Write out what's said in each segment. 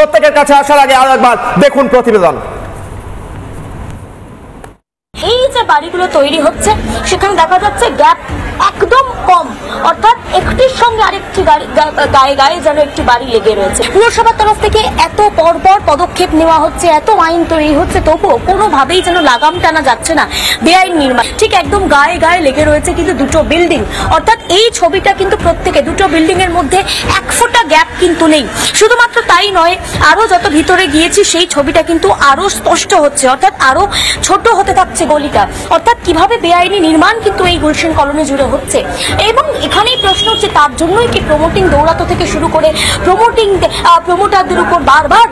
প্রত্যেকের কাছে আসার আগে আরো একবার দেখুন প্রতিবেদন। এই যে বাড়িগুলো তৈরি হচ্ছে সেখানে দেখা যাচ্ছে গ্যাপ একদম কম, অর্থাৎ একটির সঙ্গে আরেকটি গায়ে গায়ে যেন একটি বাড়ি লেগে রয়েছে। পুরসভার তরফ থেকে এত পরপর পদক্ষেপ নেওয়া হচ্ছে, এত আইন তৈরি হচ্ছে, তবুও কোনোভাবেই যেন লাগাম টানা যাচ্ছে না বেআইন নির্মাণ। ঠিক একদম গায়ে গায়ে লেগে রয়েছে কিন্তু দুটো বিল্ডিং, অর্থাৎ এই ছবিটা কিন্তু প্রত্যেকে দুটো বিল্ডিং এর মধ্যে এক ফোঁটা গ্যাপ কিন্তু নেই। শুধুমাত্র তাই নয়, আরো যত ভিতরে গিয়েছি সেই ছবিটা কিন্তু আরো স্পষ্ট হচ্ছে, অর্থাৎ আরো ছোট হতে থাকছে গলিটা, অর্থাৎ কিভাবে বেআইনি নির্মাণ কিন্তু এই গুলশান কলোনি জুড়ে হচ্ছে। এবং এখানেই প্রশ্ন হচ্ছে, তার জন্যই কি প্রমোটিং দৌড়াতো থেকে শুরু করে প্রমোটারদের উপর বারবার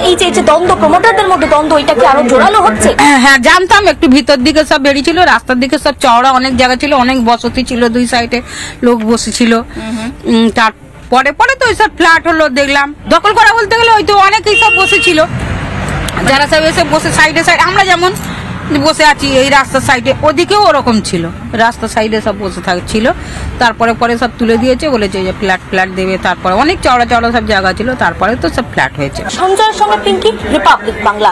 এই যে দ্বন্দ্ব, প্রমোটারদের মধ্যে দ্বন্দ্ব, এটা কি আরো জোরালো হচ্ছে? হ্যাঁ, জানতাম একটু ভিতর দিকে সব বেরিয়েছিল, রাস্তার দিকে সব চওড়া অনেক জায়গা ছিল, অনেক বসতি ছিল, দুই সাইডে লোক বসেছিল। তার পরে পরে তো ওইসব ফ্ল্যাট হলো, দেখলাম দখল করা বলতে গেলে ওই তো অনেকেই সব বসেছিল, যারা সব এসে বসে সাইডে সাইডে, আমরা যেমন বসে আছি এই রাস্তার সাইডে, ওদিকেও ওরকম ছিল, রাস্তার সাইডে সব বসে থাকছিল। তারপরে পরে সব তুলে দিয়েছে, বলেছে যে ফ্ল্যাট দেবে। তারপরে অনেক চওড়া চওড়া সব জায়গা ছিল, তারপরে তো সব ফ্ল্যাট হয়েছে। সঞ্জয়ের সঙ্গে পিঙ্কি, রিপাবলিক বাংলা।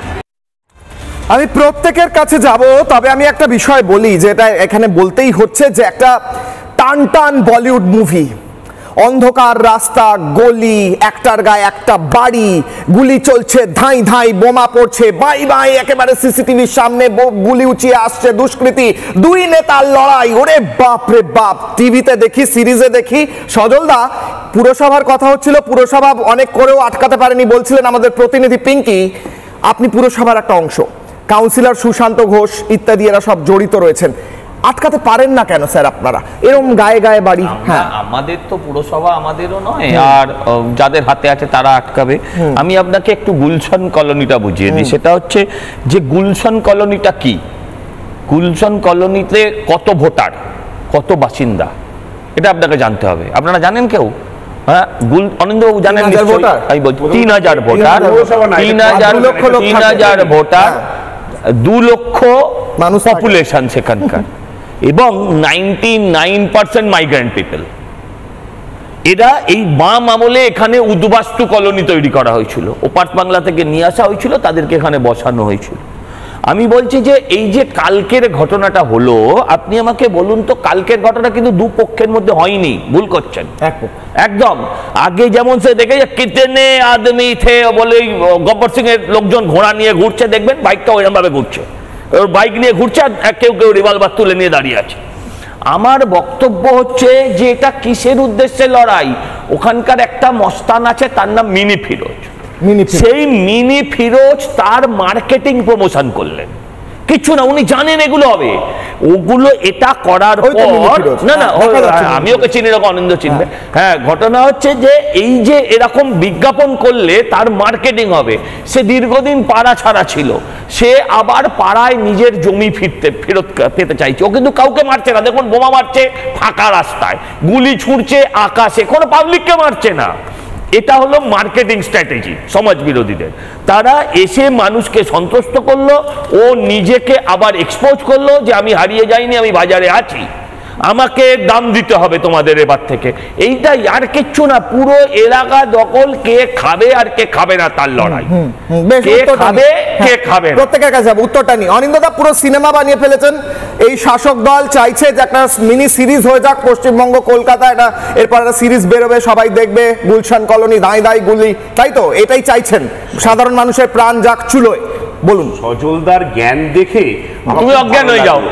আমি প্রত্যেকের কাছে যাব, তবে আমি একটা বিষয় বলি যেটা এখানে বলতেই হচ্ছে, যে একটা টান টান বলিউড মুভি, অন্ধকার রাস্তা, গলি, একটার গায়ে একটা বাড়ি, গুলি চলছে, ধাই ধাই বোমা পড়ছে, বাই বাই, একেবারে সিসিটিভির সামনে গুলি উঁচিয়ে আসছে দুষ্কৃতী, দুই নেতার লড়াই। ওরে বাপ রে বাপ, টিভিতে দেখি, সিরিজে দেখি। সজলদা, পুরসভার কথা হচ্ছিল, পুরসভা অনেক করেও আটকাতে পারেনি বলছিলেন আমাদের প্রতিনিধি পিঙ্কি। আপনি পুরসভার একটা অংশ, কাউন্সিলর সুশান্ত ঘোষ ইত্যাদি এরা সব জড়িত রয়েছেন, আটকাতে পারেন না কেন স্যার আপনারা? এরকম গায়ে গায়ে বাড়ি। হ্যাঁ, আমাদের তো পুরসভা আমাদেরও নয়, আর যাদের হাতে আছে তারা আটকাবে। আমি আপনাকে একটু গুলশান কলোনিটা বুঝিয়ে দিই। সেটা হচ্ছে যে গুলশান কলোনিটা কি, গুলশান কলোনিতে কত ভোটার, কত বাসিন্দা, এটা আপনাকে জানতে হবে। আপনারা জানেন কেউ? হ্যাঁ, অনিন্দ্যবাবু জানেন? 3000 ভোটার, 3000 ভোটার, 3000 ভোটার, 2 লক্ষ মানুষ পপুলেশন সেখানকার, এবং 99% মাইগ্রেন্ট পিপল। এরা এই বাম আমলে এখানে উদ্বাস্তু কলোনি তৈরি করা হয়েছিল, ওপার বাংলা থেকে নিয়ে আসা হয়েছিল, তাদেরকে এখানে বসানো হয়েছিল। আমি বলছি যে এই যে কালকের ঘটনাটা হলো, আপনি আমাকে বলুন তো, কালকের ঘটনা কিন্তু দুপক্ষের মধ্যে হয়নি, ভুল করছেন একদম। আগে যেমন সে দেখে কিতনে আদমি থে বলে গব্বর সিং এর লোকজন ঘোড়া নিয়ে ঘুরছে, দেখবেন বাইকটা ওইরকম ভাবে ঘুরছে, ওর বাইক নিয়ে ঘুরছে, আর কেউ কেউ রিভলভার তুলে নিয়ে দাঁড়িয়ে আছে। আমার বক্তব্য হচ্ছে যে এটা কিসের উদ্দেশ্যে লড়াই? ওখানকার একটা মস্তান আছে, তার নাম মিনি ফিরোজ। সেই মিনি ফিরোজ তার মার্কেটিং প্রমোশন করলেন, কিছু না, উনি জানেন এগুলো হবে, ওগুলো এটা করার পর, না না আমি ওকে চিনি, এরকম আনন্দ চিনবে। হ্যাঁ, ঘটনা হচ্ছে যে এই যে এরকম বিজ্ঞাপন করলে তার মার্কেটিং হবে। সে দীর্ঘদিন পাড়া ছাড়া ছিল, সে আবার পাড়ায় নিজের জমি ফেরত পেতে চাইছে। ও কিন্তু কাউকে মারছে না, দেখুন বোমা মারছে ফাঁকা রাস্তায়, গুলি ছুঁড়ছে আকাশে, কোনো পাবলিককে মারছে না। এটা হলো মার্কেটিং স্ট্র্যাটেজি সমাজ বিরোধীদের। তারা এসে মানুষকে সন্তুষ্ট করলো, ও নিজেকে আবার এক্সপোজ করলো যে আমি হারিয়ে যাইনি, আমি বাজারে আছি, আমাকে দাম দিতে হবে তোমাদের এবার থেকে। এইটাই, আর কিচ্ছু না। পুরো এলাকা দখল, কে খাবে আর কে খাবে না তার লড়াই, কে খাবে কে খাবে। প্রত্যেকের কাছে উত্তরটা নিয়ে অনিন্দদা পুরো সিনেমা বানিয়ে ফেলেছেন। এই শাসক দল চাইছে যে একটা মিনি সিরিজ হয়ে যাক, পশ্চিমবঙ্গ কলকাতা, এটা এরপর একটা সিরিজ বেরোবে, সবাই দেখবে, গুলশান কলোনি, দাঁই দাঁই গুলি, তাই তো? এটাই চাইছেন, সাধারণ মানুষের প্রাণ যাক চুলোয়। বলুন। সজলদার জ্ঞান দেখে তুমি অজ্ঞান হয়ে যাও।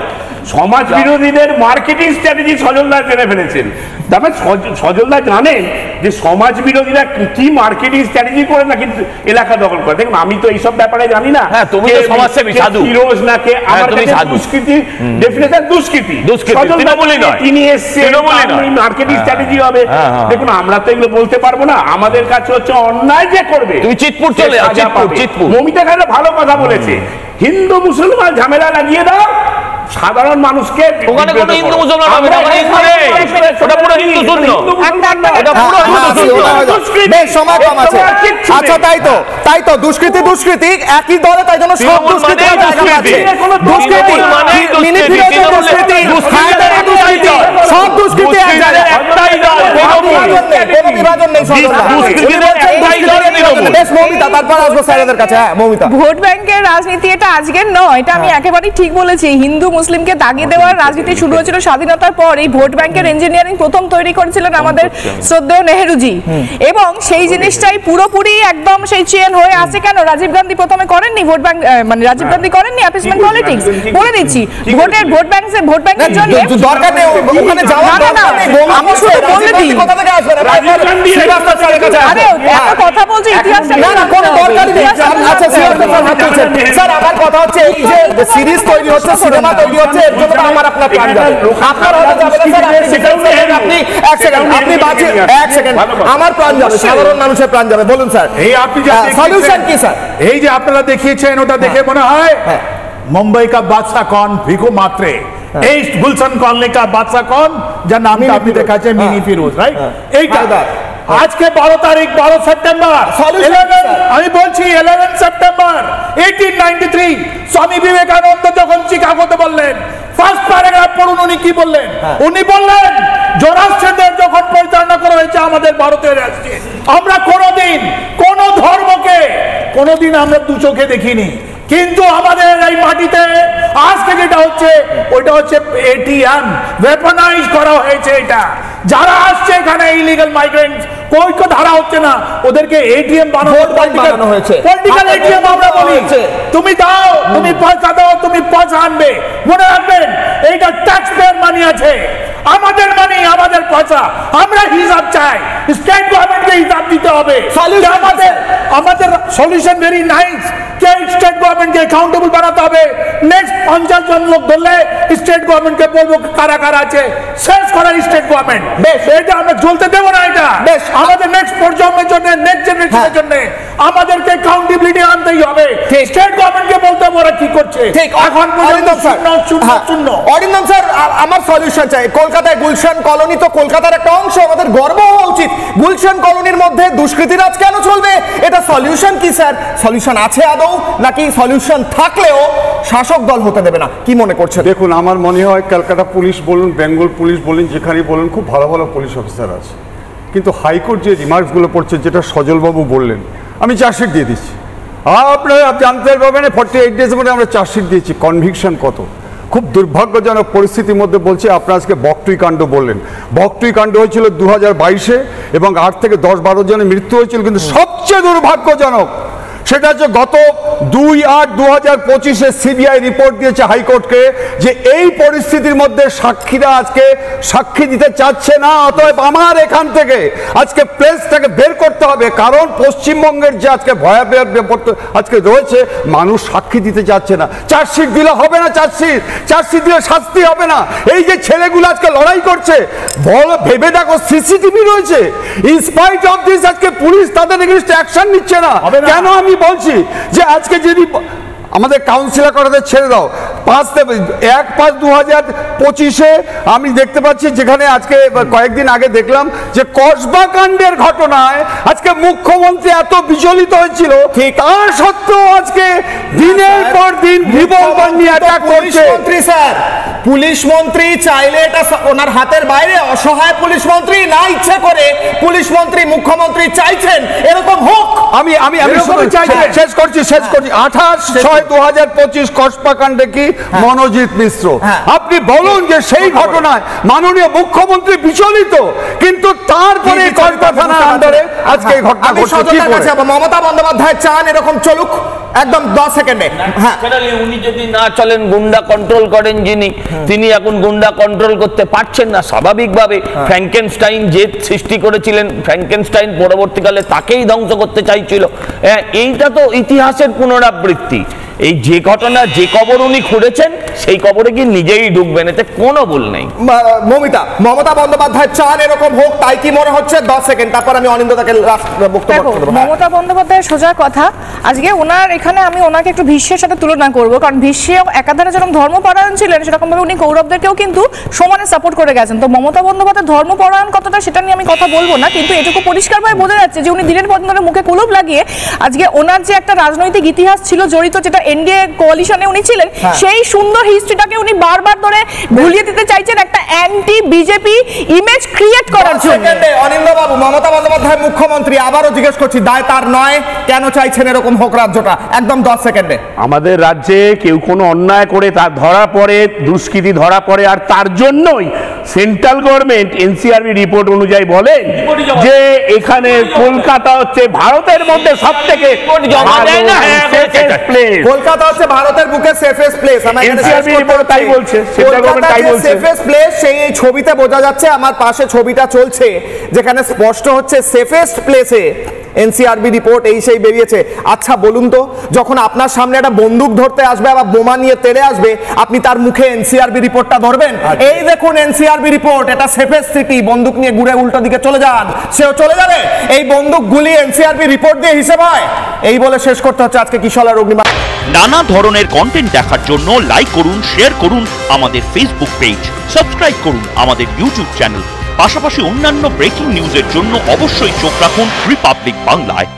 সমাজ বিরোধীদের মার্কেটিং স্ট্র্যাটেজি সজলদার জেনে ফেলেছেন। তারপরে সজলদার জানেন যে সমাজ বিরোধীরা কি মার্কেটিং স্ট্র্যাটেজি করে না কিন্তু এলাকা দখল করে। দেখুন, আমি তো এইসব ব্যাপারে জানি না। হ্যাঁ, তুমি তো সমাজসেবী সাধু। ফিরোজ নাকে আমার কাছে দুষ্কৃতি, ডেফিনেশন দুষ্কৃতি, তৃণমূলী নয়, তিনি এসেছেন, মার্কেটিং স্ট্র্যাটেজি হবে। দেখুন, আমরা তো এগুলো বলতে পারবো না, আমাদের কাছে হচ্ছে অন্যায় যে করবে। তুমি চিতপুর চলে যাও, চিতপুর। মমিতা খান ভালো কথা বলেছে, হিন্দু মুসলমান ঝামেলা লাগিয়ে দাও, সাধারণ মানুষকে ওখানে কোনো হিন্দু মুসলমান হবে না, ওখানে হিন্দু নেই, ওটা পুরো হিন্দু শূন্য, ওটা পুরো হিন্দু শূন্য। বেশ সময় কম আছে। আচ্ছা তাই তো দুষ্কৃতি একই দলে, তাই জন্য সব দুষ্কৃতি দুষ্কৃতি মিনি ফিরোজের দুষ্কৃতি, হায়দারের দুষ্কৃতি, সব দুষ্কৃতি এক জায়গায়, কোনো বিভাজন নেই। বেশ মৌমিতা, তারপর আসবো স্যারেদের কাছে। হ্যাঁ মৌমিতা, ভোট ব্যাংকের রাজনীতি এটা আজকের নয়, এটা আমি একেবারেই ঠিক বলেছি। হিন্দু মুসলিমকে দাগিয়ে দেওয়ার রাজনীতি শুরু হয়েছিল স্বাধীনতার পর। এই ভোট ব্যাংকের ইঞ্জিনিয়ারিং প্রথম তৈরি করেছিলেন আমাদের শ্রদ্ধেয় নেহেরুজি, এবং সেই জিনিসটাই পুরোপুরি একদম সেই চেন হয়ে আছে। কেন রাজীব গান্ধী প্রথমে করেননি ভোট ব্যাংক, মানে রাজীব গান্ধী করেননি অ্যাপিসমেন্ট পলিটিক্স? বলে দিচ্ছি, ভোট ব্যাংকের জন্য দরকার নেই ওখানে যাওয়ার, আমি শুধু বলে দিই। আরে এত কথা বলছি, ইতিহাসটা স্যার আমার কথা হচ্ছে এই যে সিরিজ তৈরি হচ্ছে, সিনেমা তৈরি হচ্ছে, এর জন্য আমার আপনার প্রাণ যাবে, আপনার হয়তো যাবে না স্যার। আপনি এক সেকেন্ড আমার প্রাণ যাবে, সাধারণ মানুষের প্রাণ যাবে। বলুন স্যার, এই আপনি সলিউশন কি স্যার? এই যে আপনারা দেখিয়েছেন, ওটা দেখে মনে হয় मुंबई का बादशाह कौन, भिखू मात्रे, ईस्ट गुलशन कॉलोनी का बादशाह कौन, যার নামটা আপনি দেখাচ্ছেন মিনি ফিরোজ, রাইট? এইটা আজকে 12 তারিখ 12 সেপ্টেম্বর, আমি বলছি 11 সেপ্টেম্বর 1893 স্বামী বিবেকানন্দ যখন চিকাগোতে বললেন, ফার্স্ট প্যারাগ্রাফ পড়ুন, উনি কি বললেন? উনি বললেন জোরাস্ট্রদের যখন পরিচালনা করা হয়েছে আমাদের ভারতের রাষ্ট্রে, আমরা কোন ধর্মকে কোনোদিন আমরা দু চোখে দেখিনি, কিন্তু আমাদের এই মাটিতে আজকে যেটা হচ্ছে ওইটা হচ্ছে এটিএম ওয়েপনাইজ করা হয়েছে। এটা যারা আসছে এখানে ইলিগাল মাইগ্রেন্টস, কোই ধারা হচ্ছে না, ওদেরকে এটিএম বানানো হয়েছে, পলিটিক্যাল এটিএম আমরা বলি। তুমি দাও, তুমি পয়সা দাও, তুমি পয়সা আনবে। মনে রাখবেন এইটা ট্যাক্স পেয়ার মানি আছে, আমাদের মানি, আমাদের পয়সা, আমরা হিসাব চাই, স্টেট গভর্নমেন্টকে হিসাব দিতে হবে। আমাদের সলিউশন ভেরি নাইস, কে স্টেট গভর্নমেন্টকে অ্যাকাউন্টেবল বানাতে হবে। নেক্সট 50 জন লোক ধরলে স্টেট গভর্নমেন্টকে বলবো কারা কারা আছে, শেষ করা স্টেট গভর্নমেন্ট। বেশ, এটা আমরা চলতে দেবো না। এটা বেশ আমাদের নেক্সট প্রজন্মের জন্য, নেক্সট জেনারেশনের জন্য আমাদেরকে অ্যাকাউন্টেবিলিটি আনতেই হবে। স্টেট গভর্নমেন্টকে বলতে হবে ওরা কি করছে। ঠিক, এখন পর্যন্ত শূন্য। অরিন্দম স্যার, আমার সলিউশন চাই। কলকাতায় গুলশান কলোনি তো কলকাতার একটা অংশ, আমাদের গর্ব হওয়া উচিত। গুলশান কলোনির মধ্যে দুষ্কৃতিরাজ কেন চলবে? এটা সলিউশন কি স্যার? সলিউশন আছে আদৌ, নাকি সলিউশন থাকলেও শাসক দল হতে দেবে না? কি মনে করছেন? দেখুন, আমার মনে হয় কলকাতা পুলিশ বলুন, বেঙ্গল পুলিশ বলুন, যেখানেই বলুন, খুব ভালো ভালো পুলিশ অফিসার আছে, কিন্তু হাইকোর্ট যে রিমার্কসগুলো পড়ছে, যেটা সজলবাবু বললেন, আমি চার্জশিট দিয়ে দিচ্ছি। আপনারা জানতে পারবেন 48 ডেজের মধ্যে আমরা চার্জশিট দিয়েছি। কনভিকশন কত? খুব দুর্ভাগ্যজনক পরিস্থিতির মধ্যে বলছে। আপনারা আজকে বকটুই কাণ্ড বললেন, বকটুই কাণ্ড হয়েছিল 2022-এ এবং 8 থেকে 10-12 জনের মৃত্যু হয়েছিল, কিন্তু সবচেয়ে দুর্ভাগ্যজনক সেটা হচ্ছে গত 2/8/2025-এ সিবিআই রিপোর্ট দিয়েছে হাইকোর্টকে যে এই পরিস্থিতির মধ্যে সাক্ষীরা আজকে সাক্ষী দিতে চাচ্ছে না। অতএব আমার এখান থেকে আজকে প্রেসটাকে বের করতে হবে, কারণ পশ্চিমবঙ্গের যে আজকে ভয়াবহ ব্যাপার আজকে রয়েছে, মানুষ সাক্ষী দিতে চাচ্ছে না। চার্জশিট দিলে হবে না, চার্জশিট দিলে শাস্তি হবে না। এই যে ছেলেগুলো আজকে লড়াই করছে, বল ভেবে দেখো, সিসিটিভি রয়েছে, ইনস্পাইট অফ দিস আজকে পুলিশ তাদের এগেইনস্টে অ্যাকশন নিচ্ছে না কেন? আমি বলছি যে আজকে যদি আমাদের কাউন্সিলর করাতে ছেড়ে দাও, 1/5/2025-এ আমি দেখতে পাচ্ছি, যেখানে আজকে কয়েকদিন আগে দেখলাম যে কসবা কাণ্ডের ঘটনায় আজকে মুখ্যমন্ত্রী এত বিচলিত হয়েছিল, তা সত্ত্বেও আজকে দিনের পর দিন রিভলভার নিয়ে অ্যাটাক করছে। স্যার, পুলিশ মন্ত্রী চাইলে এটা ওনার হাতের বাইরে, অসহায় পুলিশ মন্ত্রী না ইচ্ছে করে পুলিশ মন্ত্রী মুখ্যমন্ত্রী চাইছেন এরকম হোক। আমি শেষ করছি 28/6/2025 কসবা কাণ্ডে কি মনোজিৎ মিশ্র, আপনি বলুন যে সেই ঘটনায় মাননীয় মুখ্যমন্ত্রী বিচলিত, কিন্তু তারপরে কসবা থানার আন্ডারে আজকে এই ঘটনা ঘটছে। মমতা বন্দ্যোপাধ্যায় চান এরকম চলুক একদম 10 সেকেন্ডে। উনি যদি না চলেন, গুন্ডা কন্ট্রোল করেন যিনি, তিনি এখন গুন্ডা কন্ট্রোল করতে পারছেন না। স্বাভাবিকভাবে ফ্র্যাঙ্কেনস্টাইন যে সৃষ্টি করেছিলেন, ফ্র্যাঙ্কেনস্টাইন পরবর্তীকালে তাকেই ধ্বংস করতে চাইছিল। এইটা তো ইতিহাসের পুনরাবৃত্তি। এই যে ঘটনা যে কবর উনি খুঁড়েছেন সেই কবরে কি নিজেই ঢুকবেন, এতে কোনো ভুল নেই। মমতা বন্দ্যোপাধ্যায় চান এরকম হোক, তাই কি মনে হচ্ছে? 10 সেকেন্ড, তারপর আমি অনিন্দ্যতাকে বক্তব্য দেখো, মমতা বন্দ্যোপাধ্যায়ের সোজা কথা, আজকে ওনার এখানে আমি ওনাকে একটু ভীষ্মের সাথে তুলনা করব, কারণ ভীষ্ম একাধারে যেরকম ধর্মপরায়ণ ছিলেন সেরকম ভাবে উনি কৌরবদেরকেও কিন্তু সমানে সাপোর্ট করে গেছেন। তো মমতা বন্দ্যোপাধ্যায় ধর্মপরায়ণ কতটা সেটা নিয়ে আমি কথা বলবো না, কিন্তু এটুকু পরিষ্কারভাবে বোঝা যাচ্ছে যে উনি দিনের পর দিন ধরে মুখে কুলুপ লাগিয়ে আজকে ওনার যে একটা রাজনৈতিক ইতিহাস ছিল জড়িত, যেটা এনডিএ কোয়ালিশনে উনি ছিলেন, সেই সুন্দর হিস্ট্রিটাকে উনি বারবার ধরে ভুলিয়ে দিতে চাইছেন একটা অ্যান্টি বিজেপি ইমেজ ক্রিয়েট করার জন্য। অনিন্দ্য বাবু, মমতা বন্দ্যোপাধ্যায় মুখ্যমন্ত্রী, আবারও জিজ্ঞেস করছি, দায় তার নয়? কেন চাইছেন এরকম হোক রাজ্যটা? একদম 10 সেকেন্ডে। আমাদের রাজ্যে কেউ কোনো অন্যায় করে তার ধরা পড়ে, দুষ্কৃতি ধরা পড়ে, আর তার জন্যই সেন্ট্রাল গভর্নমেন্ট এনসিআরবি রিপোর্ট অনুযায়ী বলেন যে এখানে কলকাতা হচ্ছে ভারতের মধ্যে সবথেকে কলকাতা হচ্ছে ভারতের বুকে সেফেস্ট প্লেস। এনসিআরবি রিপোর্ট তাই বলছে, সেন্ট্রাল গভর্নমেন্ট তাই বলছে। সেফেস্ট প্লেস সেই ছবিতে বোঝা যাচ্ছে, আমার পাশে ছবিটা চলছে যেখানে স্পষ্ট হচ্ছে সেফেস্ট প্লেসে এনসিআরবি রিপোর্ট এই সেই বেরিয়েছে। আচ্ছা বলুন তো, যখন আপনার সামনে একটা বন্দুক ধরতে আসবে আবার বোমা নিয়ে তেড়ে আসবে, আপনি তার মুখে এনসিআরবি রিপোর্টটা ধরবেন? এই দেখুন এনসিআরবি রিপোর্ট, এটা সেফেস্ট সিটি, বন্দুক নিয়ে ঘুরে উল্টো দিকে চলে যান, সেও চলে যাবে। এই বন্দুক গুলি এনসিআরবি রিপোর্ট দিয়ে হিসেব হয়? এই বলে শেষ করতে হচ্ছে আজকে কিশোরের অগ্নিবাণ। নানা ধরনের কন্টেন্ট দেখার জন্য লাইক করুন, শেয়ার করুন আমাদের ফেসবুক পেজ, সাবস্ক্রাইব করুন আমাদের ইউটিউব চ্যানেল। পাশাপাশি অন্যান্য ব্রেকিং নিউজের জন্য অবশ্যই চোখ রাখুন রিপাবলিক বাংলায়।